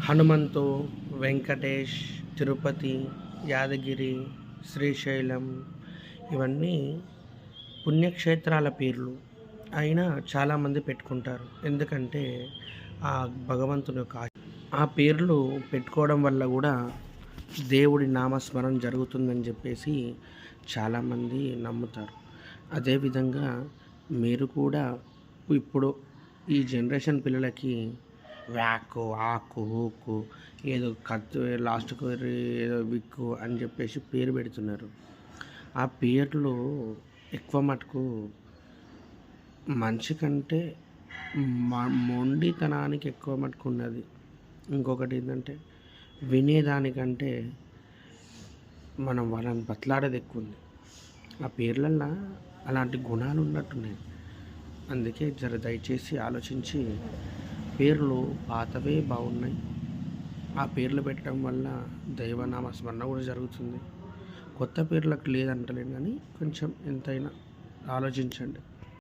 హనుమంతు, వెంకటేష్, తిరుపతి, యాదగిరి, శ్రీశైలం ఇవన్నీ పుణ్యక్షేత్రాల పేర్లు. అయినా చాలామంది పెట్టుకుంటారు. ఎందుకంటే ఆ భగవంతుని యొక్క ఆ పేర్లు పెట్టుకోవడం వల్ల కూడా దేవుడి నామస్మరణ జరుగుతుందని చెప్పేసి చాలామంది నమ్ముతారు. అదేవిధంగా మీరు కూడా ఇప్పుడు ఈ జనరేషన్ పిల్లలకి వ్యాకు, ఆకు, ఊకు ఏదో కత్తు లాస్ట్‌కు ఏదో విక్కు అని చెప్పేసి పేరు పెడుతున్నారు. ఆ పేర్లు ఎక్కువ మటుకు మనిషి కంటే మొండితనానికి ఎక్కువ మటుకు ఉన్నది. ఇంకొకటి ఏంటంటే వినేదానికంటే మనం వాళ్ళని బతిలాడేది ఎక్కువ ఉంది. ఆ పేర్లల్లో అలాంటి గుణాలు ఉన్నట్టున్నాయి. అందుకే దయచేసి ఆలోచించి పేర్లు పాతవే బాగున్నాయి. ఆ పేర్లు పెట్టడం వల్ల దైవనామ స్మరణ కూడా జరుగుతుంది. కొత్త పేర్లకు లేదంటలేను కానీ కొంచెం ఎంతైనా ఆలోచించండి.